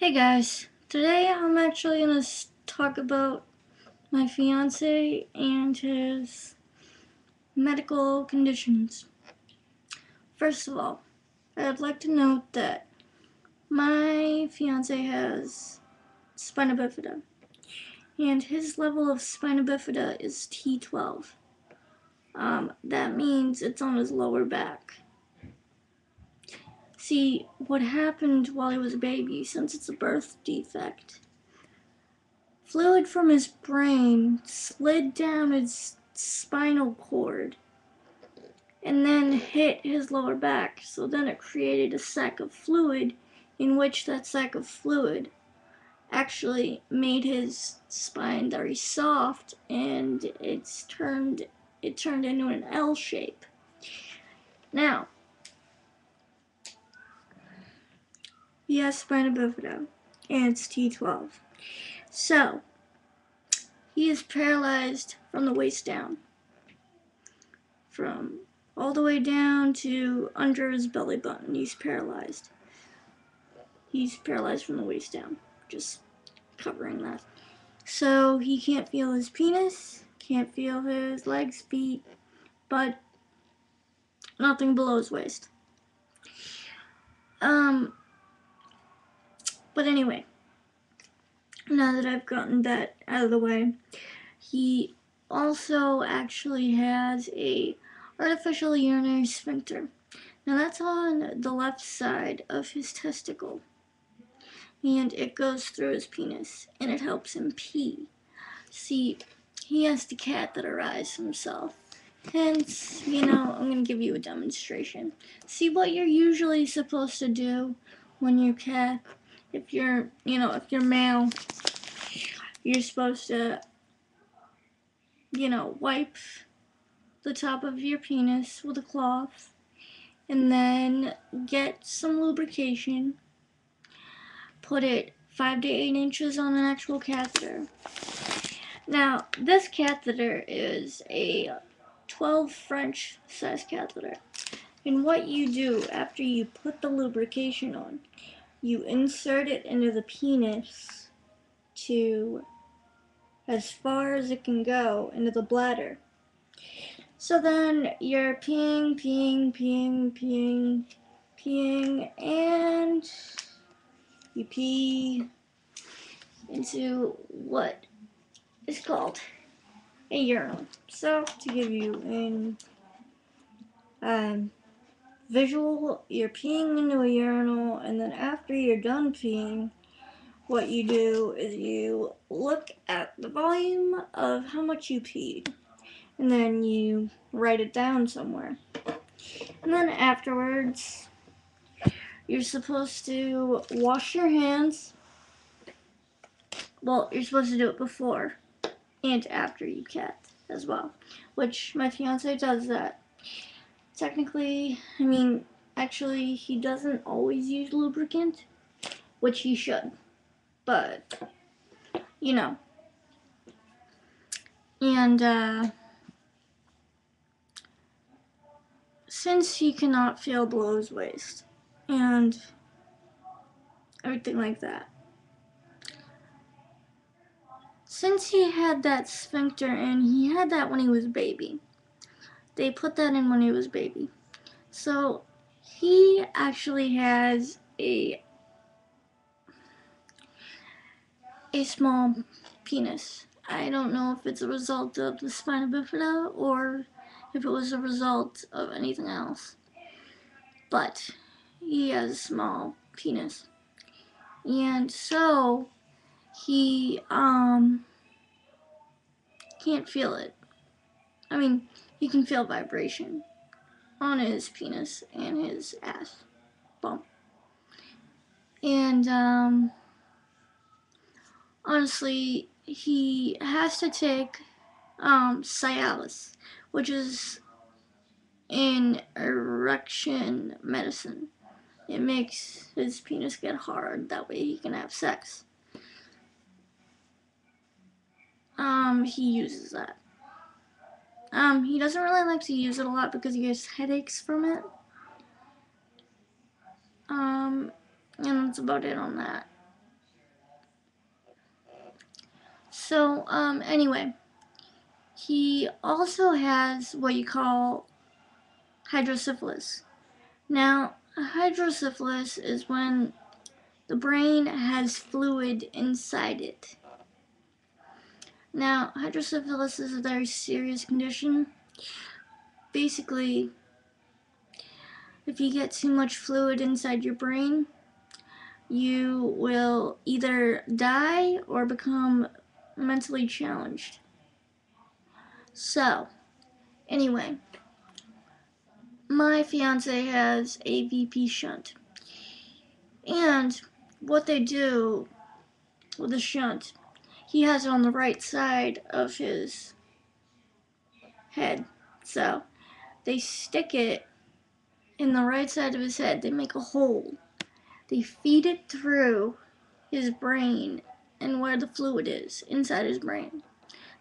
Hey guys, today I'm actually going to talk about my fiance and his medical conditions. First of all, I'd like to note that my fiance has spina bifida, and his level of spina bifida is T12. That means it's on his lower back. See, what happened while he was a baby, since it's a birth defect, fluid from his brain slid down his spinal cord and then hit his lower back. So then it created a sac of fluid, in which that sac of fluid actually made his spine very soft, and it turned into an L shape. Now, he has spina bifida, and it's T12. So, he is paralyzed from the waist down. From all the way down to under his belly button, he's paralyzed. He's paralyzed from the waist down, just covering that. So he can't feel his penis, can't feel his legs, feet, but nothing below his waist. But anyway, now that I've gotten that out of the way, he also actually has a artificial urinary sphincter. Now that's on the left side of his testicle, and it goes through his penis, and it helps him pee. See, he has to catheterize himself. Hence, I'm going to give you a demonstration. See what you're usually supposed to do when you if you're male, you're supposed to, wipe the top of your penis with a cloth, and then get some lubrication, put it 5 to 8 inches on an actual catheter. Now, this catheter is a 12 French size catheter. And what you do after you put the lubrication on, you insert it into the penis to as far as it can go into the bladder. So then you're peeing, and you pee into what is called a urinal. So to give you an visual, you're peeing into a urinal, and then after you're done peeing, what you do is you look at the volume of how much you peed, and then you write it down somewhere. And then afterwards, you're supposed to wash your hands. Well, you're supposed to do it before and after you cat as well, which my fiance does that. Technically, actually, he doesn't always use lubricant, which he should, but, and, since he cannot feel below his waist, and everything like that, since he had that sphincter, and he had that when he was a baby, they put that in when he was a baby, so he actually has a small penis. I don't know if it's a result of the spina bifida or if it was a result of anything else, but he has a small penis, and so he can't feel it. He can feel vibration on his penis and his ass bump, and honestly, he has to take Cialis, which is an erection medicine. It makes his penis get hard, that way he can have sex. He uses that. He doesn't really like to use it a lot because he gets headaches from it. And that's about it on that. So, anyway, he also has what you call hydrocephalus. Now, hydrocephalus is when the brain has fluid inside it. Now, hydrocephalus is a very serious condition. Basically, if you get too much fluid inside your brain, you will either die or become mentally challenged. So, anyway, my fiance has a VP shunt. And what they do with the shunt, he has it on the right side of his head. So, they stick it in the right side of his head. They make a hole. They feed it through his brain and where the fluid is inside his brain.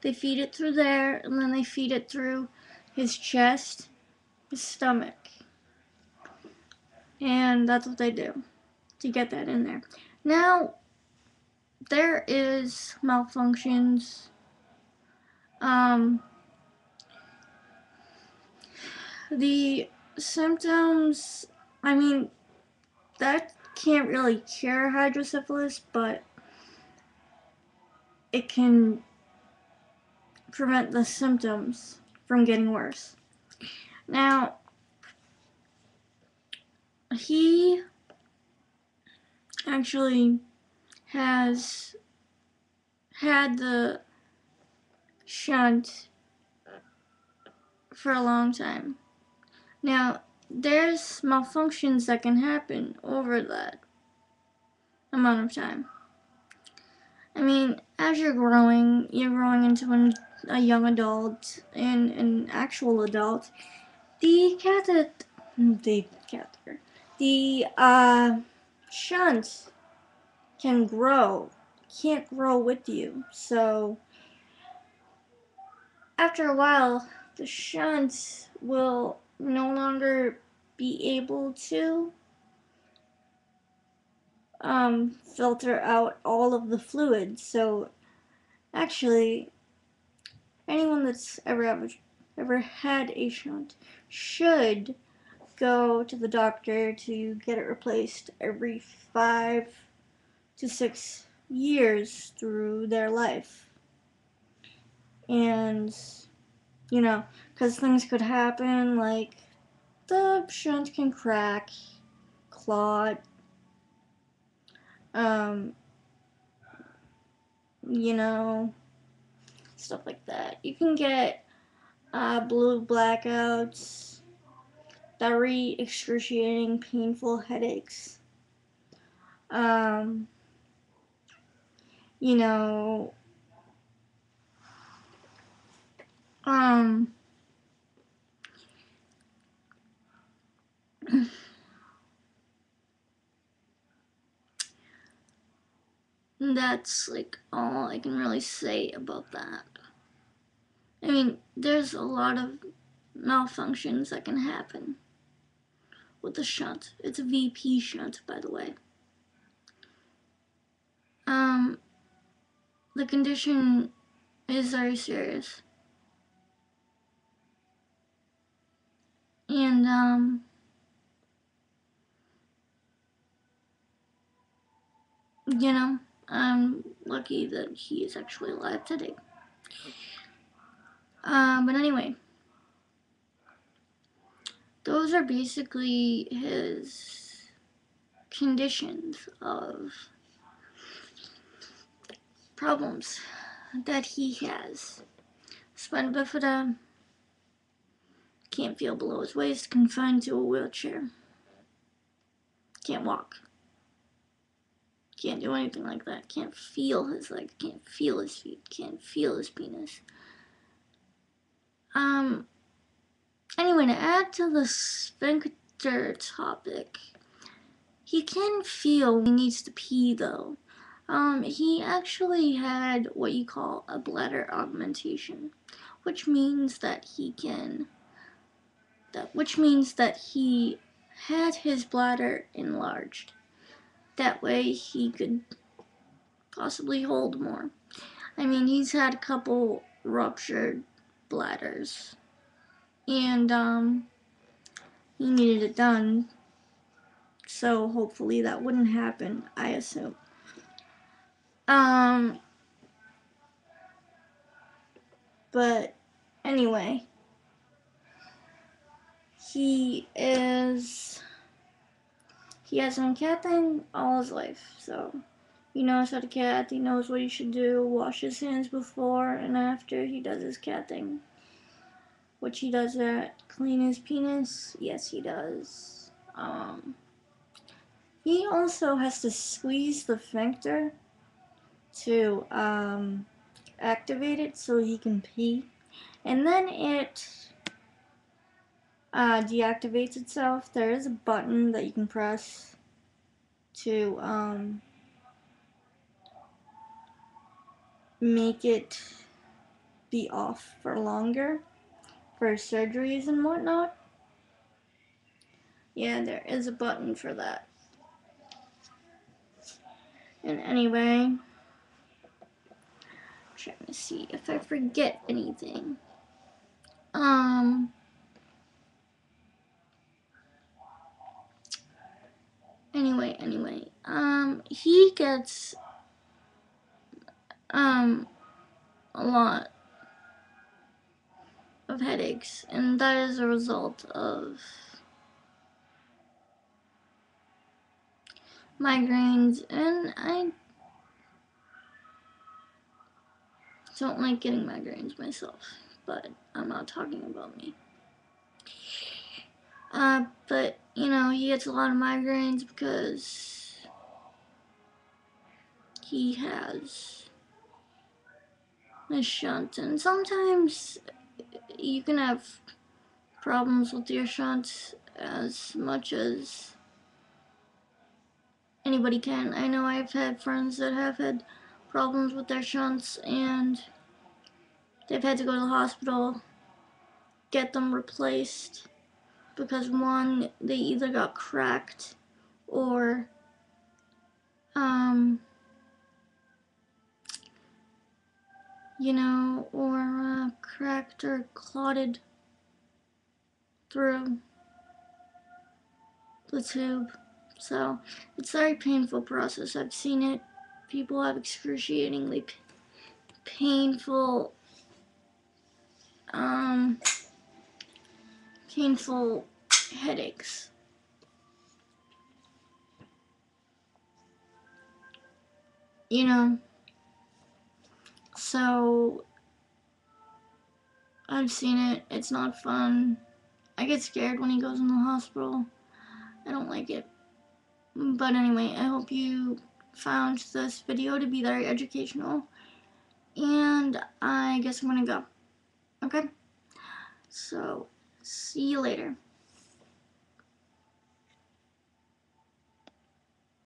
They feed it through there, and then they feed it through his chest, his stomach. And that's what they do to get that in there. Now, there is malfunctions. The symptoms, I mean, that can't really cure hydrocephalus, but it can prevent the symptoms from getting worse. Now, he actually has had the shunt for a long time. Now, there's malfunctions that can happen over that amount of time. I mean, as you're growing into a young adult and an actual adult. The shunt can grow, can't grow with you. So after a while, the shunt will no longer be able to filter out all of the fluid. So actually, anyone that's ever had a shunt should go to the doctor to get it replaced every 5 to 6 years through their life. And, because things could happen, like the shunt can crack, clot, stuff like that. You can get blue blackouts, very excruciating, painful headaches. You know, that's like all I can really say about that. I mean, there's a lot of malfunctions that can happen with the shunt. It's a VP shunt, by the way. The condition is very serious. And, I'm lucky that he is actually alive today. But anyway, those are basically his conditions of problems that he has. Spina bifida, can't feel below his waist, confined to a wheelchair. Can't walk. Can't do anything like that. Can't feel his legs. Can't feel his feet. Can't feel his penis. Anyway, to add to the sphincter topic, he can feel when he needs to pee, though. He actually had what you call a bladder augmentation, which means that he had his bladder enlarged. That way he could possibly hold more. I mean, he's had a couple ruptured bladders, and he needed it done, so hopefully that wouldn't happen, I assume. But anyway, he has been catting all his life, so he knows how to cat, he knows what he should do, wash his hands before and after he does his catting. Which he does that. Clean his penis? Yes, he does. He also has to squeeze the sphincter to activate it so he can pee. And then it deactivates itself. There is a button that you can press to make it be off for longer for surgeries and whatnot. Yeah, there is a button for that. And anyway, trying to see if I forget anything. Anyway, he gets a lot of headaches, and that is a result of migraines, and I don't like getting migraines myself, but I'm not talking about me. But, you know, he gets a lot of migraines because he has a shunt, and sometimes you can have problems with your shunt as much as anybody can. I know I've had friends that have had problems with their shunts and they've had to go to the hospital, get them replaced, because one, they either got cracked or cracked or clotted through the tube. So it's a very painful process. I've seen it. People have excruciatingly painful headaches. You know, so I've seen it. It's not fun. I get scared when he goes in the hospital. I don't like it. But anyway, I hope you found this video to be very educational. And I guess I'm gonna go. Okay? So, see you later.